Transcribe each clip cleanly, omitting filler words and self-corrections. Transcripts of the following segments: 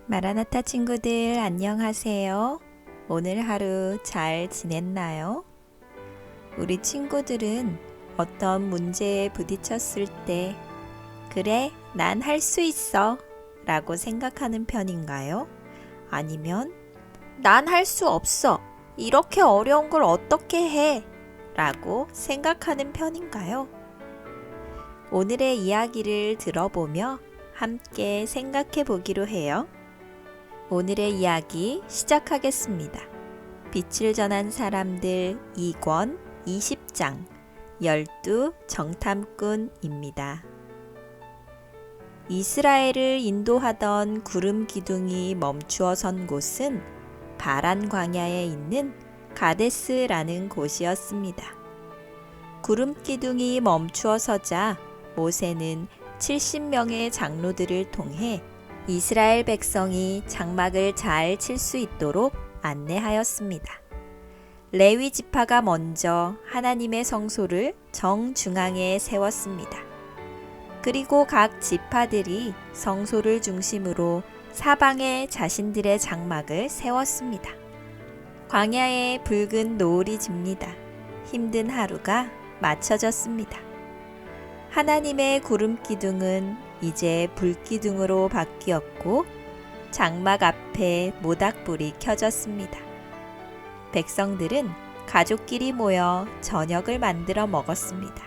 마라나타 친구들 안녕하세요. 오늘 하루 잘 지냈나요? 우리 친구들은 어떤 문제에 부딪혔을 때 그래, 난 할 수 있어 라고 생각하는 편인가요? 아니면 난 할 수 없어. 이렇게 어려운 걸 어떻게 해? 라고 생각하는 편인가요? 오늘의 이야기를 들어보며 함께 생각해 보기로 해요. 오늘의 이야기 시작하겠습니다. 빛을 전한 사람들 2권 20장 12 정탐꾼입니다. 이스라엘을 인도하던 구름 기둥이 멈추어 선 곳은 바란 광야에 있는 가데스라는 곳이었습니다. 구름 기둥이 멈추어 서자 모세는 70명의 장로들을 통해 이스라엘 백성이 장막을 잘 칠 수 있도록 안내하였습니다. 레위 지파가 먼저 하나님의 성소를 정중앙에 세웠습니다. 그리고 각 지파들이 성소를 중심으로 사방에 자신들의 장막을 세웠습니다. 광야에 붉은 노을이 집니다. 힘든 하루가 마쳐졌습니다. 하나님의 구름 기둥은 이제 불기둥으로 바뀌었고 장막 앞에 모닥불이 켜졌습니다. 백성들은 가족끼리 모여 저녁을 만들어 먹었습니다.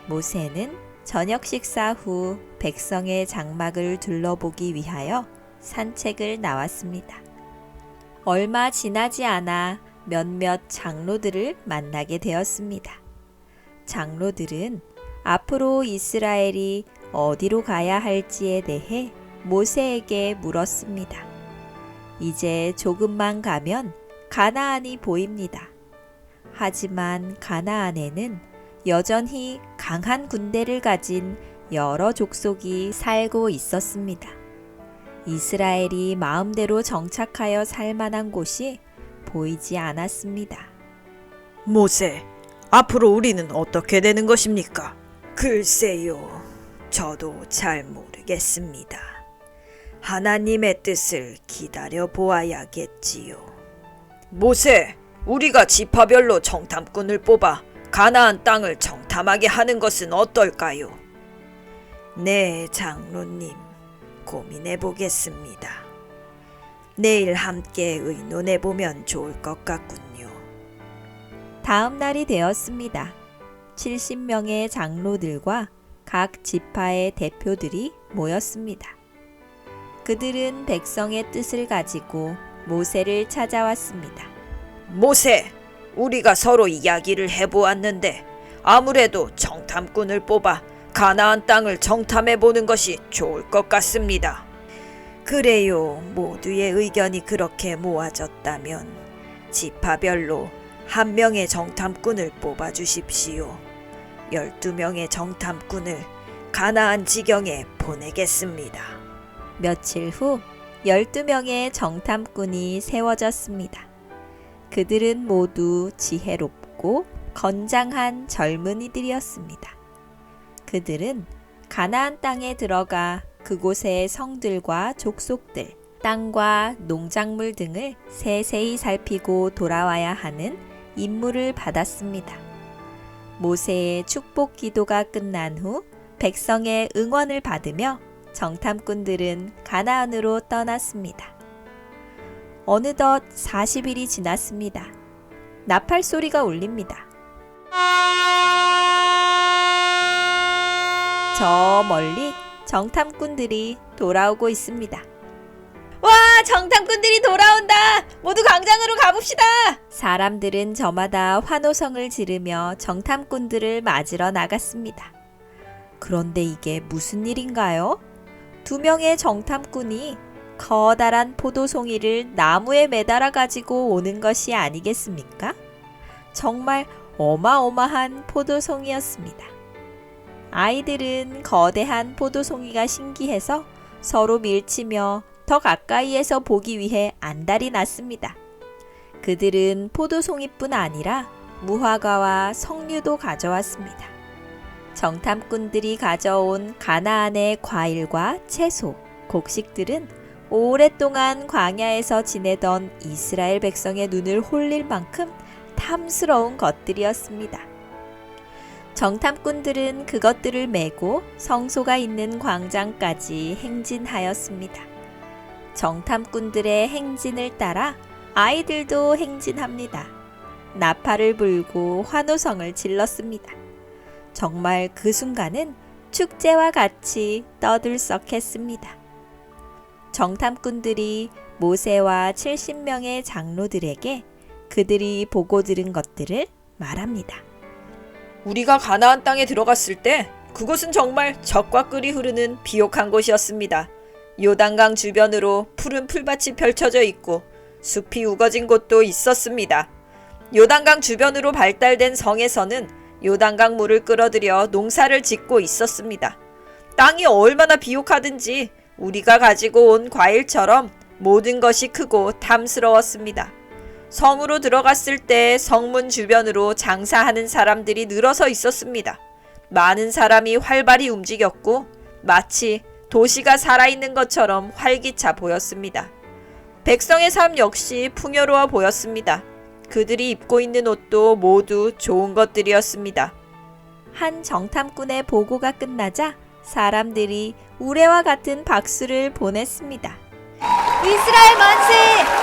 모세는 저녁 식사 후 백성의 장막을 둘러보기 위하여 산책을 나왔습니다. 얼마 지나지 않아 몇몇 장로들을 만나게 되었습니다. 장로들은 앞으로 이스라엘이 어디로 가야 할지에 대해 모세에게 물었습니다. 이제 조금만 가면 가나안이 보입니다. 하지만 가나안에는 여전히 강한 군대를 가진 여러 족속이 살고 있었습니다. 이스라엘이 마음대로 정착하여 살 만한 곳이 보이지 않았습니다. 모세, 앞으로 우리는 어떻게 되는 것입니까? 글쎄요, 저도 잘 모르겠습니다. 하나님의 뜻을 기다려 보아야겠지요. 모세, 우리가 지파별로 정탐꾼을 뽑아 가나안 땅을 정탐하게 하는 것은 어떨까요? 네, 장로님, 고민해 보겠습니다. 내일 함께 의논해 보면 좋을 것 같군요. 다음 날이 되었습니다. 70명의 장로들과 각 지파의 대표들이 모였습니다. 그들은 백성의 뜻을 가지고 모세를 찾아왔습니다. 모세, 우리가 서로 이야기를 해보았는데 아무래도 정탐꾼을 뽑아 가나안 땅을 정탐해보는 것이 좋을 것 같습니다. 그래요, 모두의 의견이 그렇게 모아졌다면 지파별로 한 명의 정탐꾼을 뽑아주십시오. 12명의 정탐꾼을 가나안 지경에 보내겠습니다. 며칠 후 12명의 정탐꾼이 세워졌습니다. 그들은 모두 지혜롭고 건장한 젊은이들이었습니다. 그들은 가나안 땅에 들어가 그곳의 성들과 족속들, 땅과 농작물 등을 세세히 살피고 돌아와야 하는 임무를 받았습니다. 모세의 축복 기도가 끝난 후 백성의 응원을 받으며 정탐꾼들은 가나안으로 떠났습니다. 어느덧 40일이 지났습니다. 나팔 소리가 울립니다. 저 멀리 정탐꾼들이 돌아오고 있습니다. 와, 정탐꾼들이 돌아온다! 모두 광장으로 가봅시다! 사람들은 저마다 환호성을 지르며 정탐꾼들을 맞으러 나갔습니다. 그런데 이게 무슨 일인가요? 2명의 정탐꾼이 커다란 포도송이를 나무에 매달아 가지고 오는 것이 아니겠습니까? 정말 어마어마한 포도송이였습니다. 아이들은 거대한 포도송이가 신기해서 서로 밀치며 더 가까이에서 보기 위해 안달이 났습니다. 그들은 포도송이뿐 아니라 무화과와 석류도 가져왔습니다. 정탐꾼들이 가져온 가나안의 과일과 채소, 곡식들은 오랫동안 광야에서 지내던 이스라엘 백성의 눈을 홀릴 만큼 탐스러운 것들이었습니다. 정탐꾼들은 그것들을 메고 성소가 있는 광장까지 행진하였습니다. 정탐꾼들의 행진을 따라 아이들도 행진합니다. 나팔을 불고 환호성을 질렀습니다. 정말 그 순간은 축제와 같이 떠들썩했습니다. 정탐꾼들이 모세와 70명의 장로들에게 그들이 보고 들은 것들을 말합니다. 우리가 가나안 땅에 들어갔을 때 그곳은 정말 젖과 꿀이 흐르는 비옥한 곳이었습니다. 요단강 주변으로 푸른 풀밭이 펼쳐져 있고 숲이 우거진 곳도 있었습니다. 요단강 주변으로 발달된 성에서는 요단강 물을 끌어들여 농사를 짓고 있었습니다. 땅이 얼마나 비옥하든지 우리가 가지고 온 과일처럼 모든 것이 크고 탐스러웠습니다. 성으로 들어갔을 때 성문 주변으로 장사하는 사람들이 늘어서 있었습니다. 많은 사람이 활발히 움직였고 마치 도시가 살아있는 것처럼 활기차 보였습니다. 백성의 삶 역시 풍요로워 보였습니다. 그들이 입고 있는 옷도 모두 좋은 것들이었습니다. 한 정탐꾼의 보고가 끝나자 사람들이 우레와 같은 박수를 보냈습니다. 이스라엘 만세!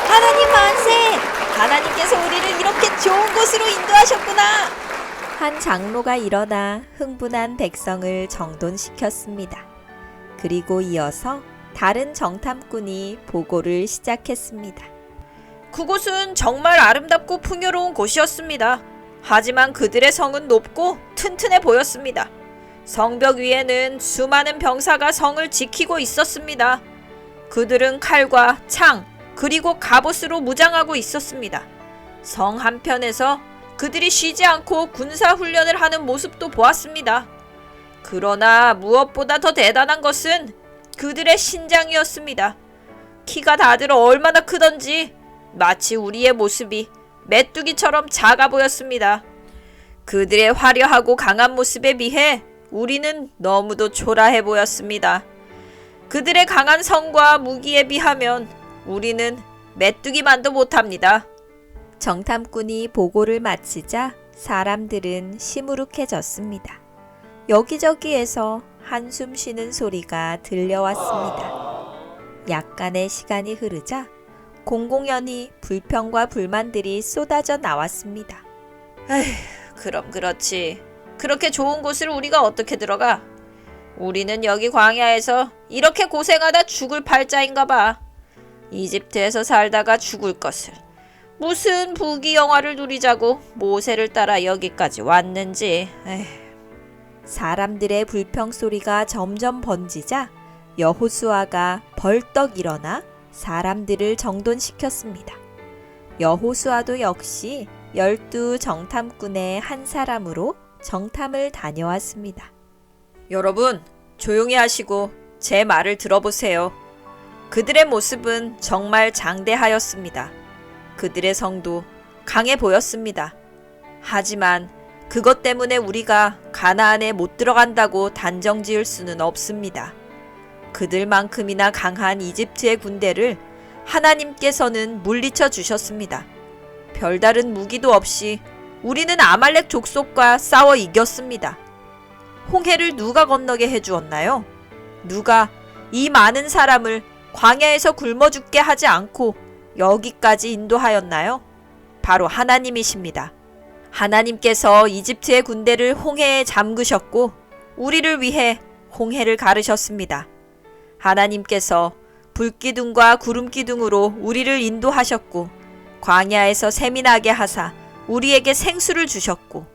하나님 만세! 하나님께서 우리를 이렇게 좋은 곳으로 인도하셨구나! 한 장로가 일어나 흥분한 백성을 정돈시켰습니다. 그리고 이어서 다른 정탐꾼이 보고를 시작했습니다. 그곳은 정말 아름답고 풍요로운 곳이었습니다. 하지만 그들의 성은 높고 튼튼해 보였습니다. 성벽 위에는 수많은 병사가 성을 지키고 있었습니다. 그들은 칼과 창, 그리고 갑옷으로 무장하고 있었습니다. 성 한편에서 그들이 쉬지 않고 군사훈련을 하는 모습도 보았습니다. 그러나 무엇보다 더 대단한 것은 그들의 신장이었습니다. 키가 다들 얼마나 크던지 마치 우리의 모습이 메뚜기처럼 작아 보였습니다. 그들의 화려하고 강한 모습에 비해 우리는 너무도 초라해 보였습니다. 그들의 강한 성과 무기에 비하면 우리는 메뚜기만도 못합니다. 정탐꾼이 보고를 마치자 사람들은 시무룩해졌습니다. 여기저기에서 한숨 쉬는 소리가 들려왔습니다. 약간의 시간이 흐르자 공공연히 불평과 불만들이 쏟아져 나왔습니다. 그럼 그렇지. 그렇게 좋은 곳을 우리가 어떻게 들어가? 우리는 여기 광야에서 이렇게 고생하다 죽을 팔자인가 봐. 이집트에서 살다가 죽을 것을. 무슨 부귀영화를 누리자고 모세를 따라 여기까지 왔는지. 사람들의 불평 소리가 점점 번지자 여호수아가 벌떡 일어나 사람들을 정돈시켰습니다. 여호수아도 역시 12 정탐꾼의 한 사람으로 정탐을 다녀왔습니다. 여러분, 조용히 하시고 제 말을 들어보세요. 그들의 모습은 정말 장대하였습니다. 그들의 성도 강해 보였습니다. 하지만 그것 때문에 우리가 가나안에 못 들어간다고 단정 지을 수는 없습니다. 그들만큼이나 강한 이집트의 군대를 하나님께서는 물리쳐 주셨습니다. 별다른 무기도 없이 우리는 아말렉 족속과 싸워 이겼습니다. 홍해를 누가 건너게 해주었나요? 누가 이 많은 사람을 광야에서 굶어 죽게 하지 않고 여기까지 인도하였나요? 바로 하나님이십니다. 하나님께서 이집트의 군대를 홍해에 잠그셨고 우리를 위해 홍해를 가르셨습니다. 하나님께서 불기둥과 구름기둥으로 우리를 인도하셨고 광야에서 샘이 나게 하사 우리에게 생수를 주셨고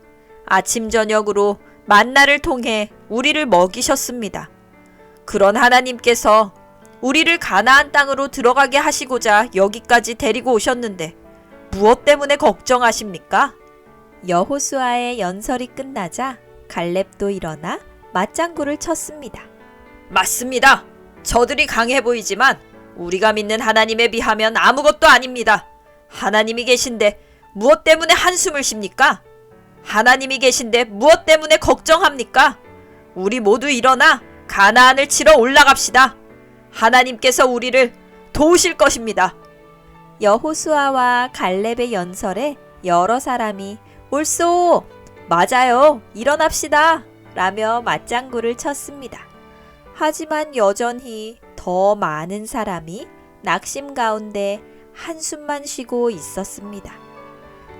아침 저녁으로 만나를 통해 우리를 먹이셨습니다. 그런 하나님께서 우리를 가나안 땅으로 들어가게 하시고자 여기까지 데리고 오셨는데 무엇 때문에 걱정하십니까? 여호수아의 연설이 끝나자 갈렙도 일어나 맞장구를 쳤습니다. 맞습니다. 저들이 강해 보이지만 우리가 믿는 하나님에 비하면 아무것도 아닙니다. 하나님이 계신데 무엇 때문에 한숨을 쉽니까? 하나님이 계신데 무엇 때문에 걱정합니까? 우리 모두 일어나 가나안을 치러 올라갑시다. 하나님께서 우리를 도우실 것입니다. 여호수아와 갈렙의 연설에 여러 사람이 옳소! 맞아요! 일어납시다! 라며 맞장구를 쳤습니다. 하지만 여전히 더 많은 사람이 낙심 가운데 한숨만 쉬고 있었습니다.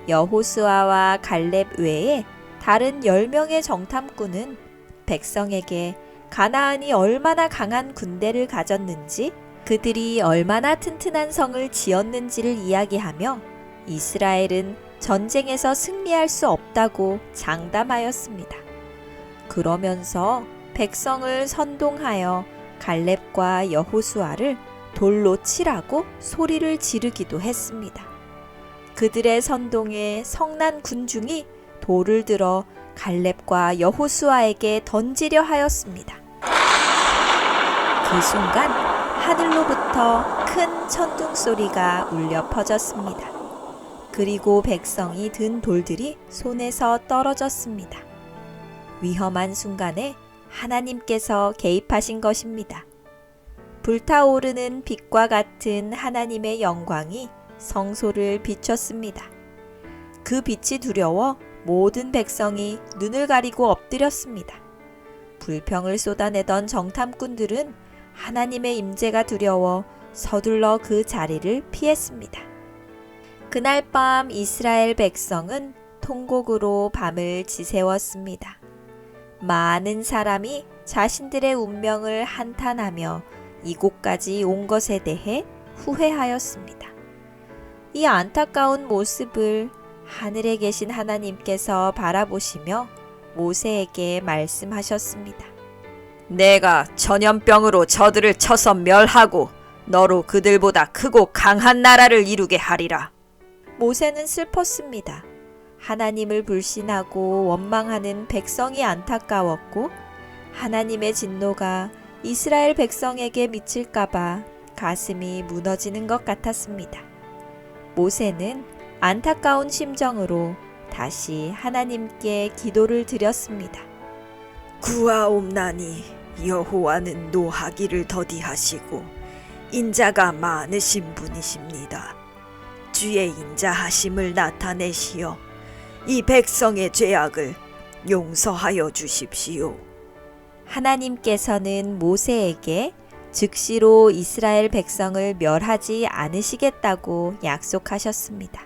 여호수아와 갈렙 외에 다른 10명의 정탐꾼은 백성에게 가나안이 얼마나 강한 군대를 가졌는지, 그들이 얼마나 튼튼한 성을 지었는지를 이야기하며 이스라엘은 전쟁에서 승리할 수 없다고 장담하였습니다. 그러면서 백성을 선동하여 갈렙과 여호수아를 돌로 치라고 소리를 지르기도 했습니다. 그들의 선동에 성난 군중이 돌을 들어 갈렙과 여호수아에게 던지려 하였습니다. 그 순간 하늘로부터 큰 천둥 소리가 울려 퍼졌습니다. 그리고 백성이 든 돌들이 손에서 떨어졌습니다. 위험한 순간에 하나님께서 개입하신 것입니다. 불타오르는 빛과 같은 하나님의 영광이 성소를 비췄습니다. 그 빛이 두려워 모든 백성이 눈을 가리고 엎드렸습니다. 불평을 쏟아내던 정탐꾼들은 하나님의 임재가 두려워 서둘러 그 자리를 피했습니다. 그날 밤 이스라엘 백성은 통곡으로 밤을 지새웠습니다. 많은 사람이 자신들의 운명을 한탄하며 이곳까지 온 것에 대해 후회하였습니다. 이 안타까운 모습을 하늘에 계신 하나님께서 바라보시며 모세에게 말씀하셨습니다. 내가 전염병으로 저들을 쳐서 멸하고 너로 그들보다 크고 강한 나라를 이루게 하리라. 모세는 슬펐습니다. 하나님을 불신하고 원망하는 백성이 안타까웠고 하나님의 진노가 이스라엘 백성에게 미칠까봐 가슴이 무너지는 것 같았습니다. 모세는 안타까운 심정으로 다시 하나님께 기도를 드렸습니다. 구하옵나니 여호와는 노하기를 더디하시고 인자가 많으신 분이십니다. 주의 인자하심을 나타내시어 이 백성의 죄악을 용서하여 주십시오. 하나님께서는 모세에게 즉시로 이스라엘 백성을 멸하지 않으시겠다고 약속하셨습니다.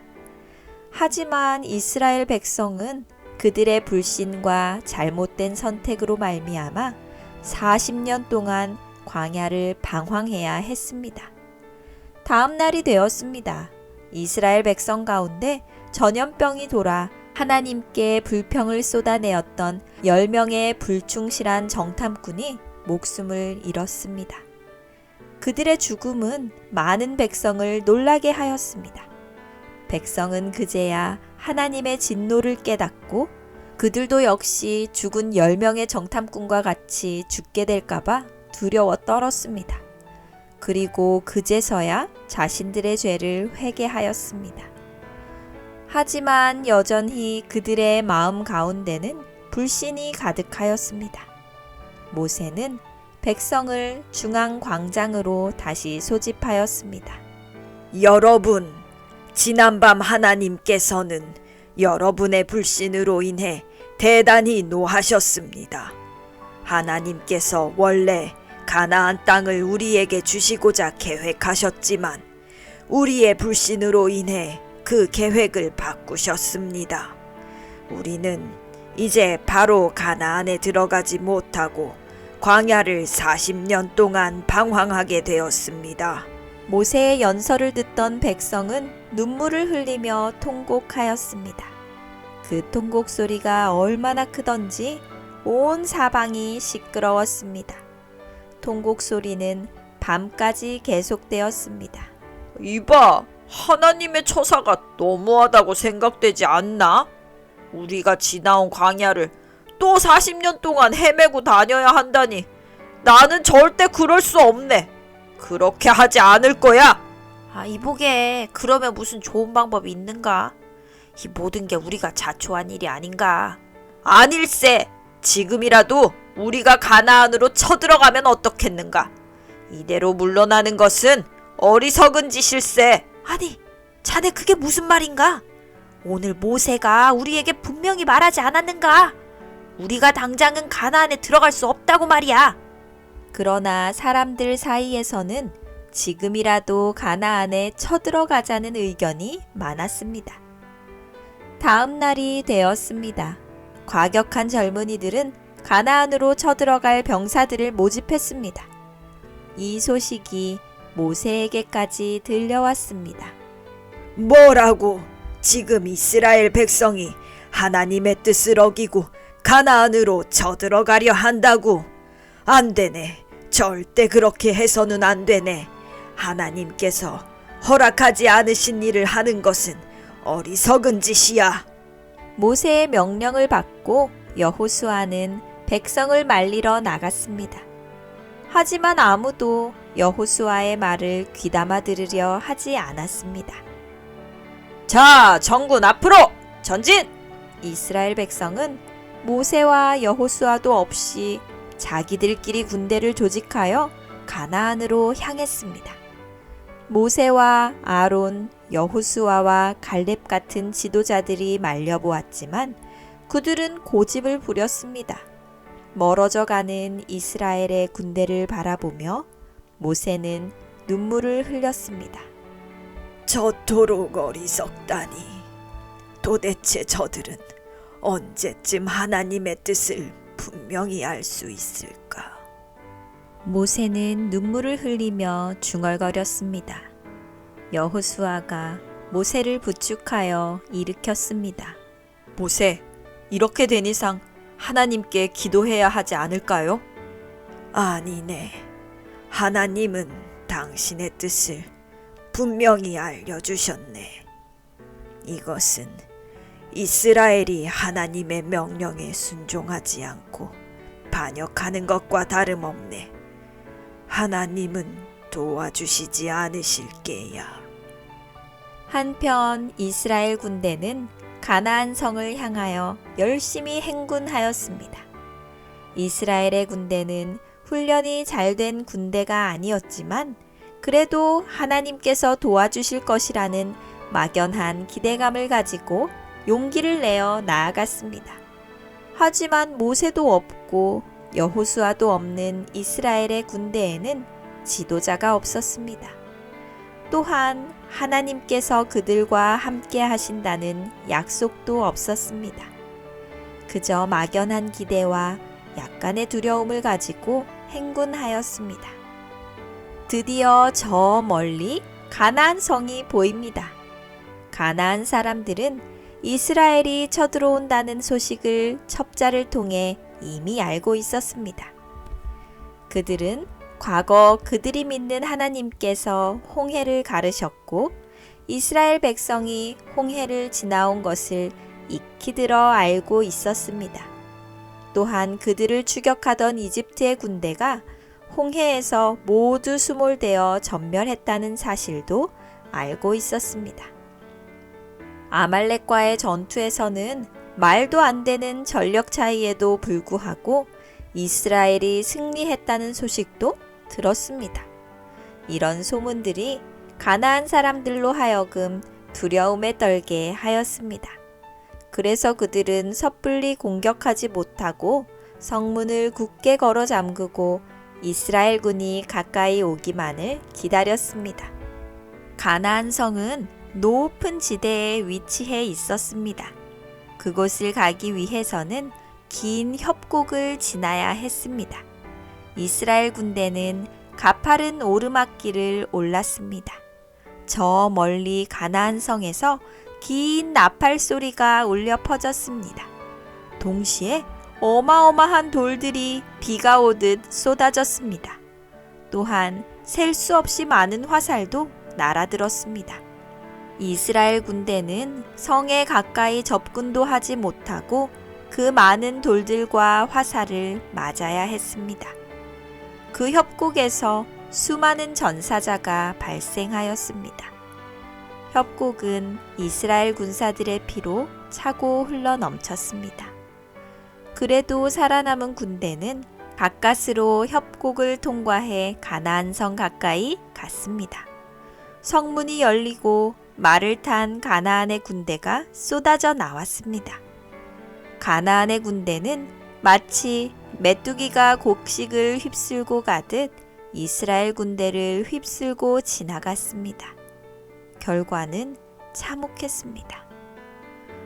하지만 이스라엘 백성은 그들의 불신과 잘못된 선택으로 말미암아 40년 동안 광야를 방황해야 했습니다. 다음 날이 되었습니다. 이스라엘 백성 가운데 전염병이 돌아 하나님께 불평을 쏟아내었던 10명의 불충실한 정탐꾼이 목숨을 잃었습니다. 그들의 죽음은 많은 백성을 놀라게 하였습니다. 백성은 그제야 하나님의 진노를 깨닫고 그들도 역시 죽은 10명의 정탐꾼과 같이 죽게 될까봐 두려워 떨었습니다. 그리고 그제서야 자신들의 죄를 회개하였습니다. 하지만 여전히 그들의 마음 가운데는 불신이 가득하였습니다. 모세는 백성을 중앙 광장으로 다시 소집하였습니다. 여러분, 지난밤 하나님께서는 여러분의 불신으로 인해 대단히 노하셨습니다. 하나님께서 원래 가나안 땅을 우리에게 주시고자 계획하셨지만 우리의 불신으로 인해 그 계획을 바꾸셨습니다. 우리는 이제 바로 가나안에 들어가지 못하고 광야를 40년 동안 방황하게 되었습니다. 모세의 연설을 듣던 백성은 눈물을 흘리며 통곡하였습니다. 그 통곡 소리가 얼마나 크던지 온 사방이 시끄러웠습니다. 통곡 소리는 밤까지 계속되었습니다. 이봐, 하나님의 처사가 너무하다고 생각되지 않나? 우리가 지나온 광야를 또 40년 동안 헤매고 다녀야 한다니 나는 절대 그럴 수 없네. 그렇게 하지 않을 거야. 이보게 그러면 무슨 좋은 방법이 있는가? 이 모든 게 우리가 자초한 일이 아닌가? 아닐세. 지금이라도 우리가 가나안으로 쳐들어가면 어떻겠는가? 이대로 물러나는 것은 어리석은 짓일세. 아니, 자네 그게 무슨 말인가? 오늘 모세가 우리에게 분명히 말하지 않았는가? 우리가 당장은 가나안에 들어갈 수 없다고 말이야. 그러나 사람들 사이에서는 지금이라도 가나안에 쳐들어가자는 의견이 많았습니다. 다음 날이 되었습니다. 과격한 젊은이들은 가나안으로 쳐들어갈 병사들을 모집했습니다. 이 소식이 모세에게까지 들려왔습니다. 뭐라고? 지금 이스라엘 백성이 하나님의 뜻을 어기고 가나안으로 쳐들어가려 한다고? 안 되네. 절대 그렇게 해서는 안 되네. 하나님께서 허락하지 않으신 일을 하는 것은 어리석은 짓이야. 모세의 명령을 받고 여호수아는 백성을 말리러 나갔습니다. 하지만 아무도 여호수아의 말을 귀담아 들으려 하지 않았습니다. 자, 전군 앞으로 전진! 이스라엘 백성은 모세와 여호수아도 없이 자기들끼리 군대를 조직하여 가나안으로 향했습니다. 모세와 아론, 여호수아와 갈렙 같은 지도자들이 말려보았지만 그들은 고집을 부렸습니다. 멀어져 가는 이스라엘의 군대를 바라보며 모세는 눈물을 흘렸습니다. 저토록 어리석다니. 도대체 저들은 언제쯤 하나님의 뜻을 분명히 알 수 있을까? 모세는 눈물을 흘리며 중얼거렸습니다. 여호수아가 모세를 부축하여 일으켰습니다. 모세, 이렇게 된 이상 하나님께 기도해야 하지 않을까요? 아니네. 하나님은 당신의 뜻을 분명히 알려주셨네. 이것은 이스라엘이 하나님의 명령에 순종하지 않고 반역하는 것과 다름없네. 하나님은 도와주시지 않으실 게야. 한편 이스라엘 군대는 가나안 성을 향하여 열심히 행군하였습니다. 이스라엘의 군대는 훈련이 잘 된 군대가 아니었지만 그래도 하나님께서 도와주실 것이라는 막연한 기대감을 가지고 용기를 내어 나아갔습니다. 하지만 모세도 없고 여호수아도 없는 이스라엘의 군대에는 지도자가 없었습니다. 또한 하나님께서 그들과 함께 하신다는 약속도 없었습니다. 그저 막연한 기대와 약간의 두려움을 가지고 행군하였습니다. 드디어 저 멀리 가나안 성이 보입니다. 가나안 사람들은 이스라엘이 쳐들어온다는 소식을 첩자를 통해 이미 알고 있었습니다. 그들은 과거 그들이 믿는 하나님께서 홍해를 가르셨고 이스라엘 백성이 홍해를 지나온 것을 익히 들어 알고 있었습니다. 또한 그들을 추격하던 이집트의 군대가 홍해에서 모두 수몰되어 전멸했다는 사실도 알고 있었습니다. 아말렉과의 전투에서는 말도 안 되는 전력 차이에도 불구하고 이스라엘이 승리했다는 소식도 들었습니다. 이런 소문들이 가나안 사람들로 하여금 두려움에 떨게 하였습니다. 그래서 그들은 섣불리 공격하지 못하고 성문을 굳게 걸어 잠그고 이스라엘군이 가까이 오기만을 기다렸습니다. 가나안 성은 높은 지대에 위치해 있었습니다. 그곳을 가기 위해서는 긴 협곡을 지나야 했습니다. 이스라엘 군대는 가파른 오르막길을 올랐습니다. 저 멀리 가나안 성에서 긴 나팔 소리가 울려 퍼졌습니다. 동시에 어마어마한 돌들이 비가 오듯 쏟아졌습니다. 또한 셀 수 없이 많은 화살도 날아들었습니다. 이스라엘 군대는 성에 가까이 접근도 하지 못하고 그 많은 돌들과 화살을 맞아야 했습니다. 그 협곡에서 수많은 전사자가 발생하였습니다. 협곡은 이스라엘 군사들의 피로 차고 흘러 넘쳤습니다. 그래도 살아남은 군대는 가까스로 협곡을 통과해 가나안 성 가까이 갔습니다. 성문이 열리고 말을 탄 가나안의 군대가 쏟아져 나왔습니다. 가나안의 군대는 마치 메뚜기가 곡식을 휩쓸고 가듯 이스라엘 군대를 휩쓸고 지나갔습니다. 결과는 참혹했습니다.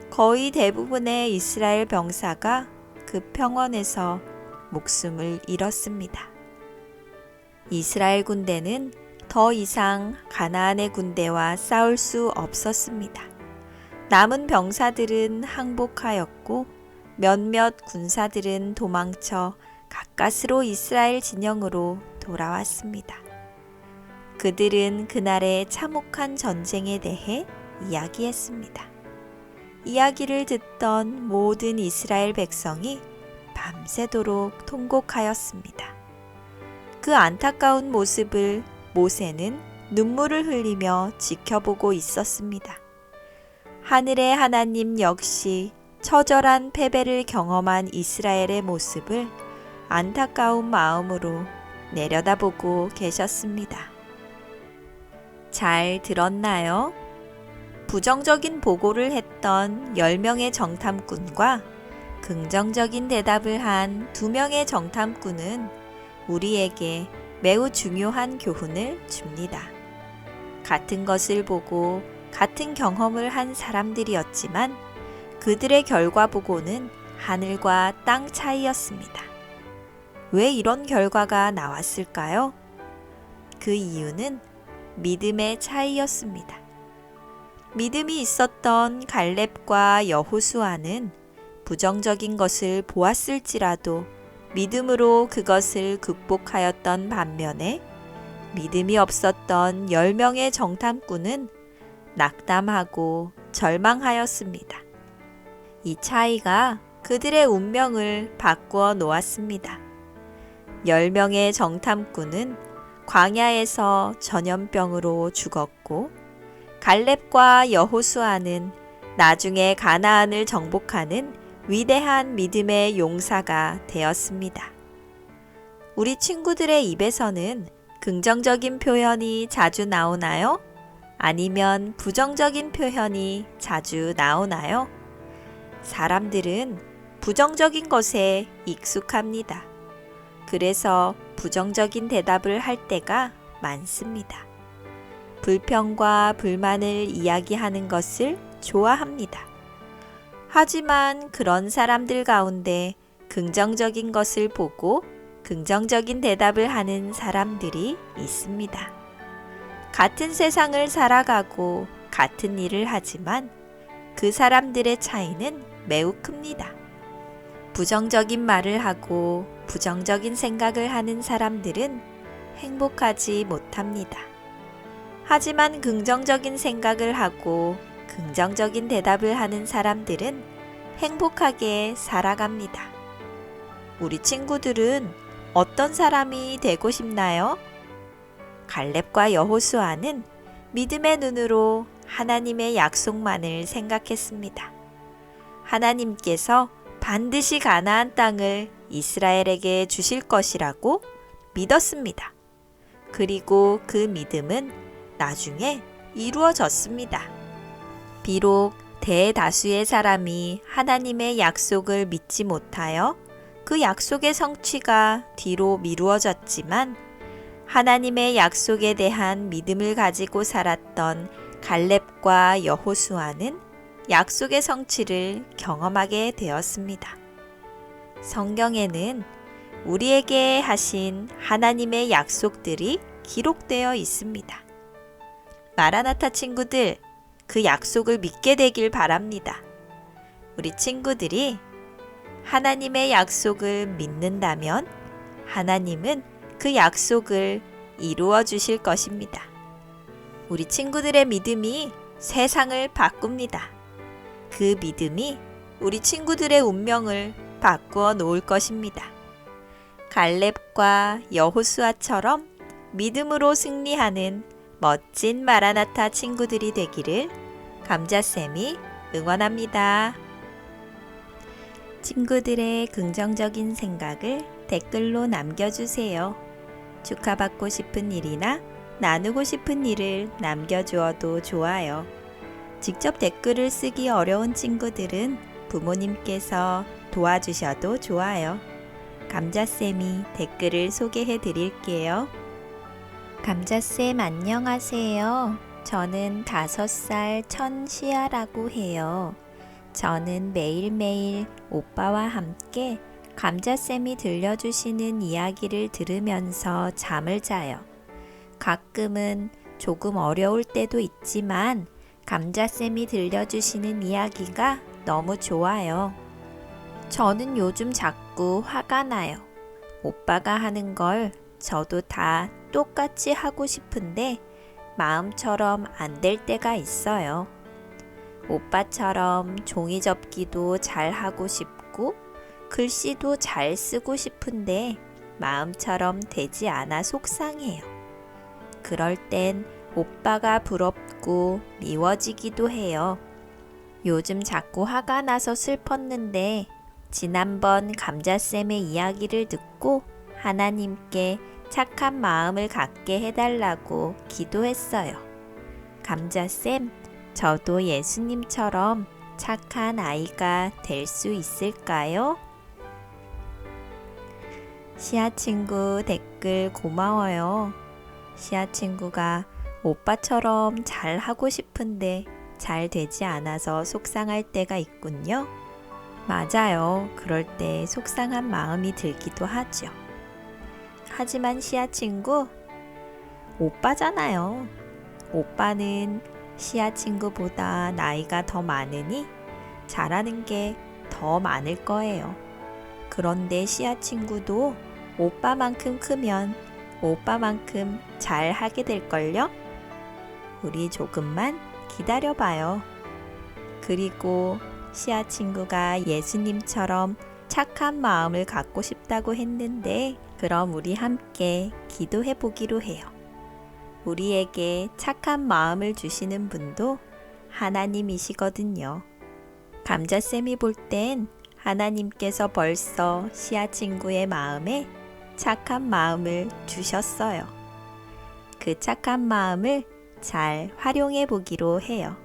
거의 대부분의 이스라엘 병사가 그 평원에서 목숨을 잃었습니다. 이스라엘 군대는 더 이상 가나안의 군대와 싸울 수 없었습니다. 남은 병사들은 항복하였고 몇몇 군사들은 도망쳐 가까스로 이스라엘 진영으로 돌아왔습니다. 그들은 그날의 참혹한 전쟁에 대해 이야기했습니다. 이야기를 듣던 모든 이스라엘 백성이 밤새도록 통곡하였습니다. 그 안타까운 모습을 모세는 눈물을 흘리며 지켜보고 있었습니다. 하늘의 하나님 역시 처절한 패배를 경험한 이스라엘의 모습을 안타까운 마음으로 내려다보고 계셨습니다. 잘 들었나요? 부정적인 보고를 했던 10명의 정탐꾼과 긍정적인 대답을 한 2명의 정탐꾼은 우리에게 매우 중요한 교훈을 줍니다. 같은 것을 보고 같은 경험을 한 사람들이었지만 그들의 결과 보고는 하늘과 땅 차이였습니다. 왜 이런 결과가 나왔을까요? 그 이유는 믿음의 차이였습니다. 믿음이 있었던 갈렙과 여호수아는 부정적인 것을 보았을지라도 믿음으로 그것을 극복하였던 반면에 믿음이 없었던 10명의 정탐꾼은 낙담하고 절망하였습니다. 이 차이가 그들의 운명을 바꾸어 놓았습니다. 10명의 정탐꾼은 광야에서 전염병으로 죽었고 갈렙과 여호수아는 나중에 가나안을 정복하는 위대한 믿음의 용사가 되었습니다. 우리 친구들의 입에서는 긍정적인 표현이 자주 나오나요? 아니면 부정적인 표현이 자주 나오나요? 사람들은 부정적인 것에 익숙합니다. 그래서 부정적인 대답을 할 때가 많습니다. 불평과 불만을 이야기하는 것을 좋아합니다. 하지만 그런 사람들 가운데 긍정적인 것을 보고 긍정적인 대답을 하는 사람들이 있습니다. 같은 세상을 살아가고 같은 일을 하지만 그 사람들의 차이는 매우 큽니다. 부정적인 말을 하고 부정적인 생각을 하는 사람들은 행복하지 못합니다. 하지만 긍정적인 생각을 하고 긍정적인 대답을 하는 사람들은 행복하게 살아갑니다. 우리 친구들은 어떤 사람이 되고 싶나요? 갈렙과 여호수아는 믿음의 눈으로 하나님의 약속만을 생각했습니다. 하나님께서 반드시 가나안 땅을 이스라엘에게 주실 것이라고 믿었습니다. 그리고 그 믿음은 나중에 이루어졌습니다. 비록 대다수의 사람이 하나님의 약속을 믿지 못하여 그 약속의 성취가 뒤로 미루어졌지만 하나님의 약속에 대한 믿음을 가지고 살았던 갈렙과 여호수아는 약속의 성취를 경험하게 되었습니다. 성경에는 우리에게 하신 하나님의 약속들이 기록되어 있습니다. 마라나타 친구들, 그 약속을 믿게 되길 바랍니다. 우리 친구들이 하나님의 약속을 믿는다면 하나님은 그 약속을 이루어 주실 것입니다. 우리 친구들의 믿음이 세상을 바꿉니다. 그 믿음이 우리 친구들의 운명을 바꾸어 놓을 것입니다. 갈렙과 여호수아처럼 믿음으로 승리하는 멋진 마라나타 친구들이 되기를 감자쌤이 응원합니다. 친구들의 긍정적인 생각을 댓글로 남겨주세요. 축하받고 싶은 일이나 나누고 싶은 일을 남겨주어도 좋아요. 직접 댓글을 쓰기 어려운 친구들은 부모님께서 도와주셔도 좋아요. 감자쌤이 댓글을 소개해 드릴게요. 감자쌤 안녕하세요. 저는 5살 천시아라고 해요. 저는 매일매일 오빠와 함께 감자쌤이 들려주시는 이야기를 들으면서 잠을 자요. 가끔은 조금 어려울 때도 있지만 감자쌤이 들려주시는 이야기가 너무 좋아요. 저는 요즘 자꾸 화가 나요. 오빠가 하는 걸 저도 다 똑같이 하고 싶은데 마음처럼 안 될 때가 있어요. 오빠처럼 종이 접기도 잘 하고 싶고 글씨도 잘 쓰고 싶은데 마음처럼 되지 않아 속상해요. 그럴 땐 오빠가 부럽고 미워지기도 해요. 요즘 자꾸 화가 나서 슬펐는데 지난번 감자쌤의 이야기를 듣고 하나님께 착한 마음을 갖게 해달라고 기도했어요. 감자쌤, 저도 예수님처럼 착한 아이가 될 수 있을까요? 시아 친구 댓글 고마워요. 시아 친구가 오빠처럼 잘 하고 싶은데 잘 되지 않아서 속상할 때가 있군요. 맞아요. 그럴 때 속상한 마음이 들기도 하죠. 하지만 시아 친구, 오빠잖아요. 오빠는 시아 친구보다 나이가 더 많으니 잘하는 게 더 많을 거예요. 그런데 시아 친구도 오빠만큼 크면 오빠만큼 잘 하게 될걸요? 우리 조금만 기다려봐요. 그리고 시아 친구가 예수님처럼 착한 마음을 갖고 싶다고 했는데 그럼 우리 함께 기도해 보기로 해요. 우리에게 착한 마음을 주시는 분도 하나님이시거든요. 감자쌤이 볼 땐 하나님께서 벌써 시아 친구의 마음에 착한 마음을 주셨어요. 그 착한 마음을 잘 활용해 보기로 해요.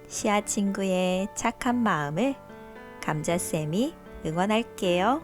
시아 친구의 착한 마음을 감자쌤이 응원할게요.